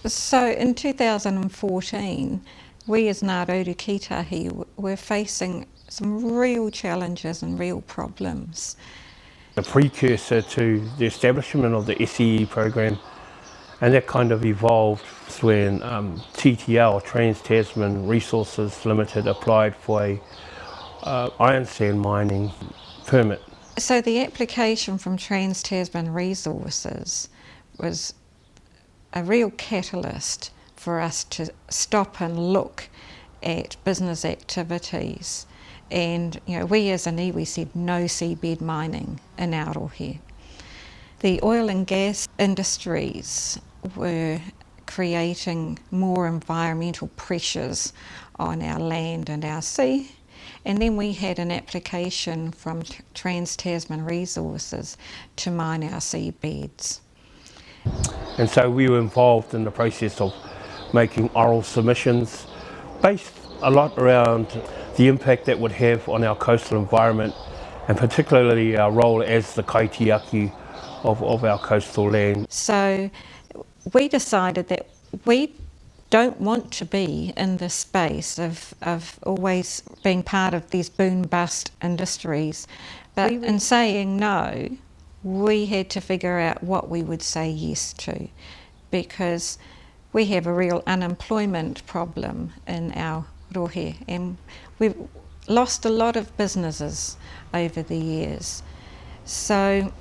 So in 2014, we as Ngāroto Kitahi were facing some real challenges and real problems. A precursor to the establishment of the SEE program, and that kind of evolved when TTL, Trans-Tasman Resources Limited, applied for a iron sand mining permit. So the application from Trans-Tasman Resources was a real catalyst for us to stop and look at business activities. And we as an iwi said no seabed mining in Arohe. The oil and gas industries were creating more environmental pressures on our land and our sea. And then we had an application from Trans-Tasman Resources to mine our seabeds. And so we were involved in the process of making oral submissions based a lot around the impact that would have on our coastal environment, and particularly our role as the kaitiaki of our coastal land. So we decided that we don't want to be in this space of always being part of these boom-bust industries, but in saying no, we had to figure out what we would say yes to, because we have a real unemployment problem in our rohe, and we've lost a lot of businesses over the years. So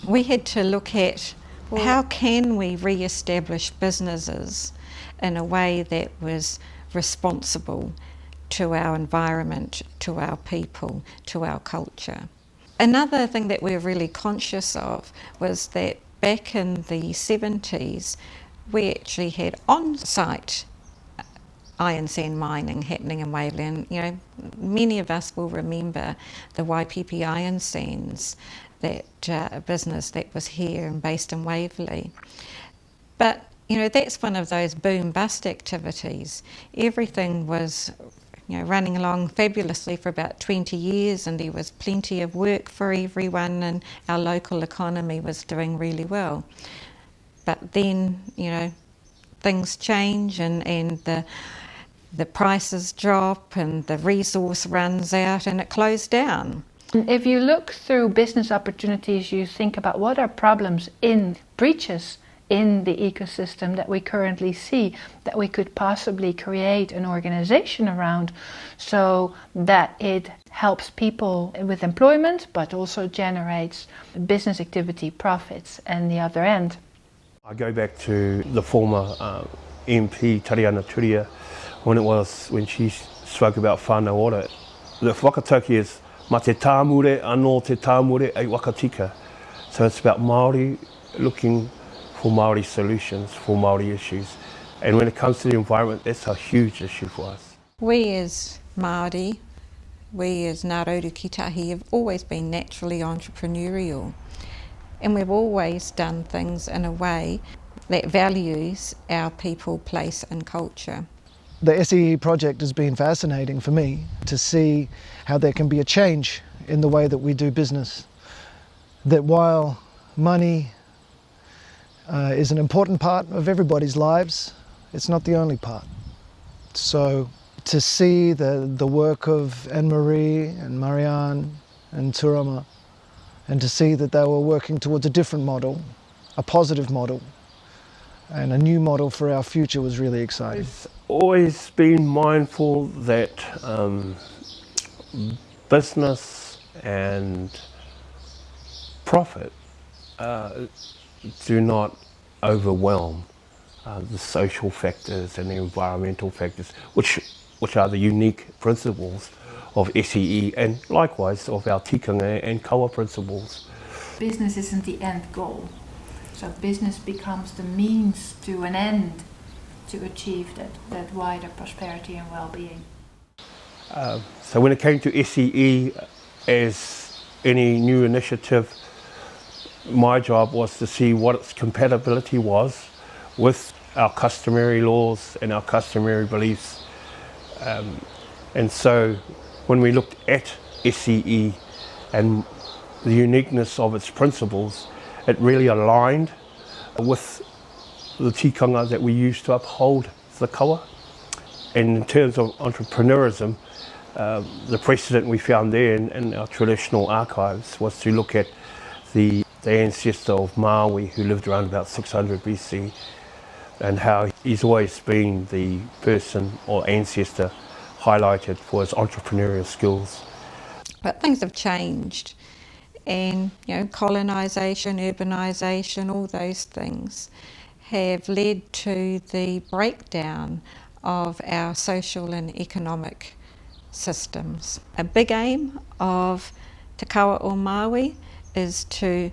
we had to look at how can we re-establish businesses in a way that was responsible to our environment, to our people, to our culture. Another thing that we're really conscious of was that back in the 70s, we actually had on-site iron sand mining happening in Waverley. And, many of us will remember the Waipipi Iron Sands, that business that was here and based in Waverley. But, that's one of those boom-bust activities. Everything was running along fabulously for about 20 years, and there was plenty of work for everyone, and our local economy was doing really well. But then, things change, and the prices drop, and the resource runs out, and it closed down. If you look through business opportunities, you think about what are problems in breaches in the ecosystem that we currently see, that we could possibly create an organization around so that it helps people with employment, but also generates business activity profits on the other end. I go back to the former MP, Tariana Turia, when she spoke about whānau ora. The whakatauki is ma te tāmure anō te tāmure ei wakatika. So it's about Māori looking for Māori solutions, for Māori issues. And when it comes to the environment, that's a huge issue for us. We as Māori, we as Ngāroto Kitahi have always been naturally entrepreneurial. And we've always done things in a way that values our people, place and culture. The SEE project has been fascinating for me to see how there can be a change in the way that we do business. That while money is an important part of everybody's lives, it's not the only part. So to see the work of Anne-Marie and Marianne and Turama, and to see that they were working towards a different model, a positive model, and a new model for our future was really exciting. I've always been mindful that business and profit do not overwhelm the social factors and the environmental factors, which are the unique principles of SEE and likewise of our tikanga and kaua principles. Business isn't the end goal, so business becomes the means to an end to achieve that wider prosperity and well-being. So when it came to SEE, as any new initiative, my job was to see what its compatibility was with our customary laws and our customary beliefs. And so when we looked at SEE and the uniqueness of its principles, it really aligned with the tikanga that we use to uphold the kawa. And in terms of entrepreneurism, the precedent we found there in our traditional archives was to look at the ancestor of Maui who lived around about 600 BC, and how he's always been the person or ancestor highlighted for his entrepreneurial skills. But things have changed, and colonisation, urbanisation, all those things have led to the breakdown of our social and economic systems. A big aim of Te Kawa o Maui is to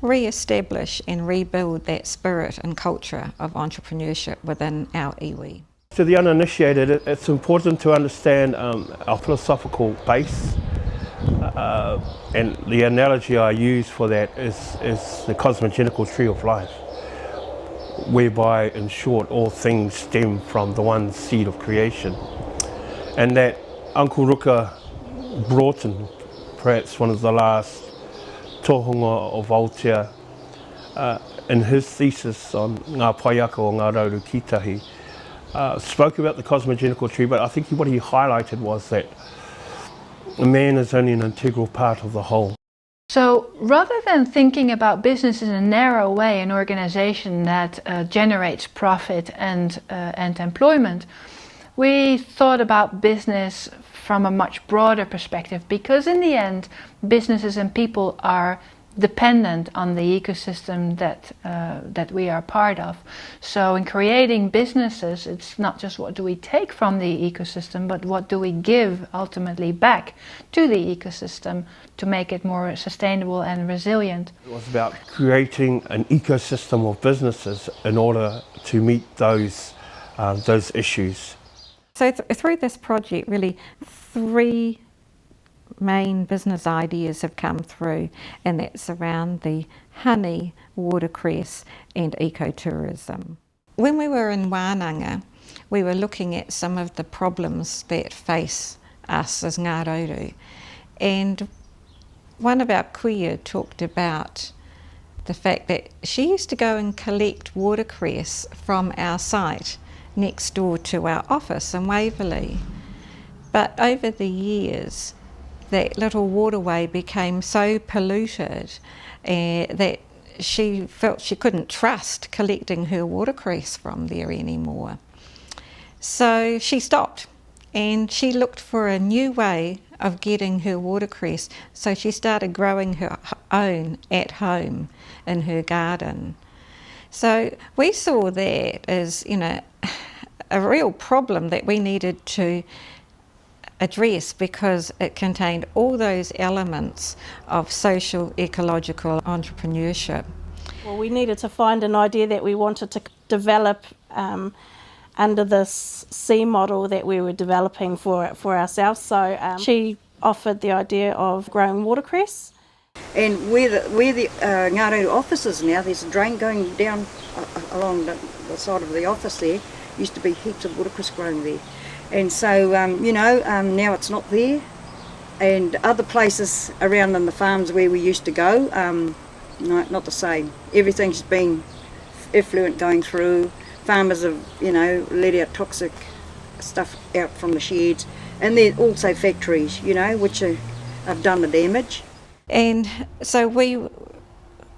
re-establish and rebuild that spirit and culture of entrepreneurship within our iwi. To the uninitiated, it's important to understand our philosophical base, and the analogy I use for that is the cosmogenical tree of life, whereby, in short, all things stem from the one seed of creation. And that Uncle Ruka Broughton, perhaps one of the last tohunga of Aotea, in his thesis on Ngā Paiaka o Ngā Rauru Kitahi, spoke about the cosmogenical tree, but I think what he highlighted was that man is only an integral part of the whole. So rather than thinking about business in a narrow way, an organization that generates profit and employment, we thought about business from a much broader perspective, because in the end, businesses and people are dependent on the ecosystem that we are part of. So in creating businesses, it's not just what do we take from the ecosystem, but what do we give ultimately back to the ecosystem to make it more sustainable and resilient. It was about creating an ecosystem of businesses in order to meet those issues. So through this project, really 3 main business ideas have come through, and that's around the honey, watercress and ecotourism. When we were in Wānanga, we were looking at some of the problems that face us as Ngā Rauru, and one of our kuia talked about the fact that she used to go and collect watercress from our site next door to our office in Waverley. But over the years, that little waterway became so polluted that she felt she couldn't trust collecting her watercress from there anymore. So she stopped, and she looked for a new way of getting her watercress. So she started growing her own at home in her garden. So we saw that as, a real problem that we needed to address, because it contained all those elements of social, ecological entrepreneurship. Well, we needed to find an idea that we wanted to develop under this C model that we were developing for ourselves. So she offered the idea of growing watercress. And where the Ngā Rauru office is now, there's a drain going down along the side of the office there. Used to be heaps of watercress growing there. And so, now it's not there. And other places around in the farms where we used to go, no, not the same. Everything's been effluent going through. Farmers have, let out toxic stuff out from the sheds. And there are also factories, which have done the damage. And so we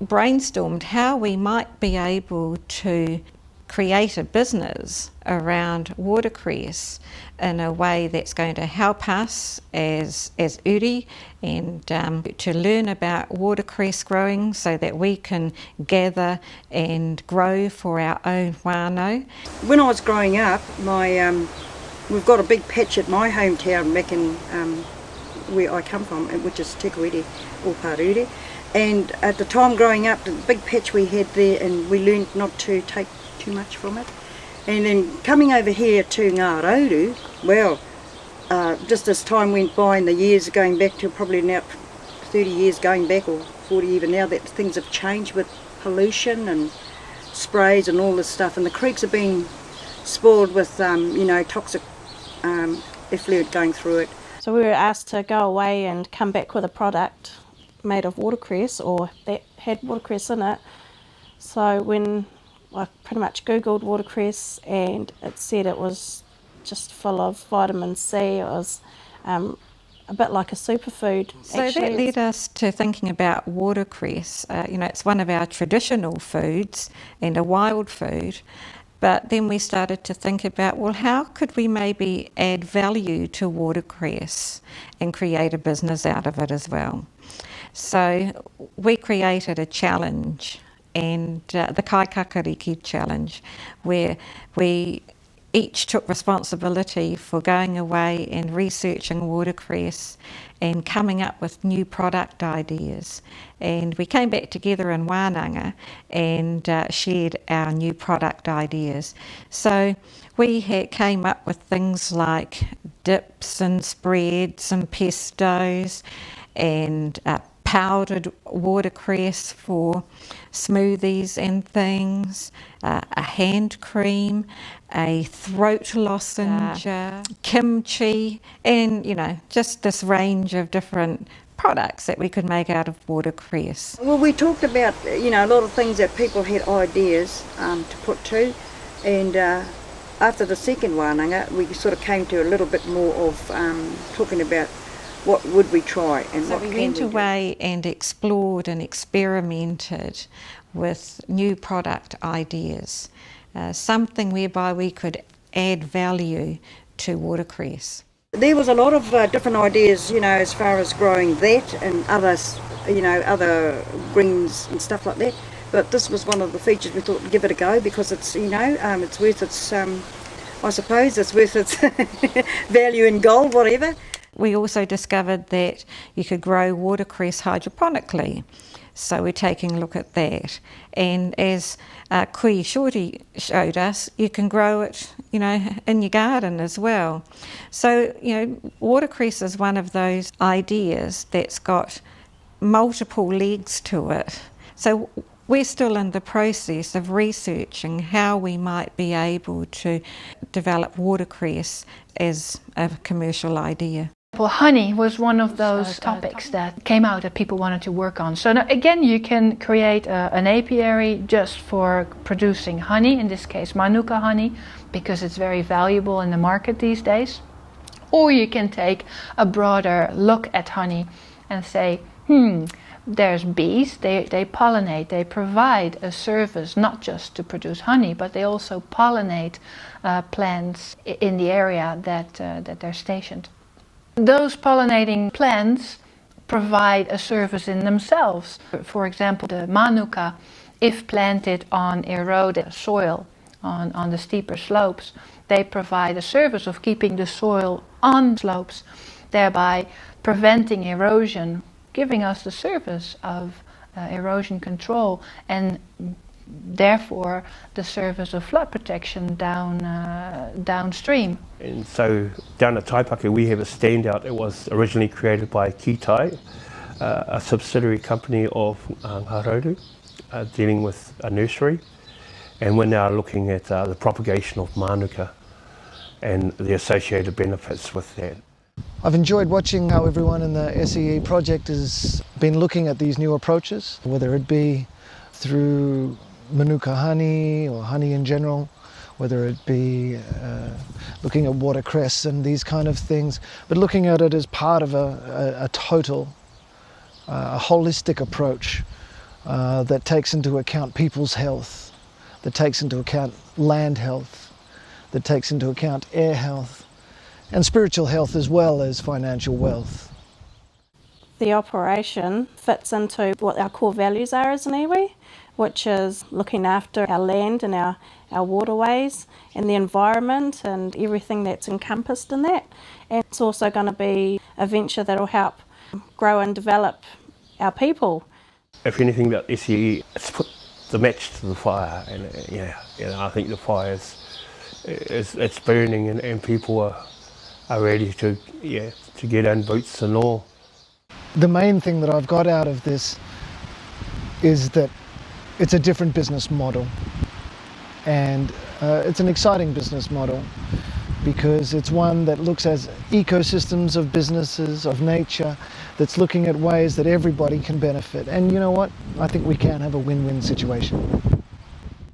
brainstormed how we might be able to create a business around watercress in a way that's going to help us as uri and to learn about watercress growing so that we can gather and grow for our own whānau. When I was growing up, we've got a big patch at my hometown back in where I come from, which is Te Kuiti or Parure. And at the time growing up, the big patch we had there, and we learned not to take too much from it. And then coming over here to Ngā Rauru, well, just as time went by and the years going back to probably now 30 years going back, or 40 even now, that things have changed with pollution and sprays and all this stuff, and the creeks have been spoiled with toxic effluent going through it. So we were asked to go away and come back with a product made of watercress, or that had watercress in it. So when I pretty much Googled watercress and it said it was just full of vitamin C. It was a bit like a superfood. So that led us to thinking about watercress. It's one of our traditional foods and a wild food. But then we started to think about, well, how could we maybe add value to watercress and create a business out of it as well? So we created a challenge, and the Kaikakariki Challenge, where we each took responsibility for going away and researching watercress and coming up with new product ideas. And we came back together in Wānanga and shared our new product ideas. So we came up with things like dips and spreads and pestos and powdered watercress for smoothies and things, a hand cream, a throat lozenge, kimchi, and just this range of different products that we could make out of watercress. Well, we talked about a lot of things that people had ideas to put to, and after the second Wānanga we sort of came to a little bit more of talking about what would we try and so what we can went we away and explored and experimented with new product ideas, something whereby we could add value to watercress. There was a lot of different ideas, as far as growing that and others, other greens and stuff like that. But this was one of the features we thought, give it a go, because it's, it's worth its, I suppose it's worth its value in gold, whatever. We also discovered that you could grow watercress hydroponically. So we're taking a look at that. And as Kui Shorty showed us, you can grow it, in your garden as well. So, watercress is one of those ideas that's got multiple legs to it. So we're still in the process of researching how we might be able to develop watercress as a commercial idea. Well, honey was one of those topics that came out that people wanted to work on. So now, again, you can create an apiary just for producing honey, in this case Manuka honey, because it's very valuable in the market these days. Or you can take a broader look at honey and say, there's bees, they pollinate, they provide a service not just to produce honey, but they also pollinate plants in the area that they're stationed. Those pollinating plants provide a service in themselves. For example, the Manuka, if planted on eroded soil, on the steeper slopes, they provide a service of keeping the soil on slopes, thereby preventing erosion, giving us the service of erosion control and therefore the service of flood protection downstream. And so down at Taipaka we have a standout. It was originally created by Kitai, a subsidiary company of Ngārauru, dealing with a nursery, and we're now looking at the propagation of Manuka and the associated benefits with that. I've enjoyed watching how everyone in the SEE project has been looking at these new approaches, whether it be through Manuka honey or honey in general, whether it be looking at watercress and these kind of things, but looking at it as part of a total, a holistic approach that takes into account people's health, that takes into account land health, that takes into account air health, and spiritual health as well as financial wealth. The operation fits into what our core values are as an iwi, which is looking after our land and our waterways and the environment and everything that's encompassed in that. And it's also going to be a venture that will help grow and develop our people. If anything about SEE, it's put the match to the fire, and I think the fire it's burning, and people are ready to get in boots and all. The main thing that I've got out of this is that it's a different business model, and it's an exciting business model because it's one that looks at ecosystems of businesses, of nature, that's looking at ways that everybody can benefit. And you know what? I think we can have a win-win situation.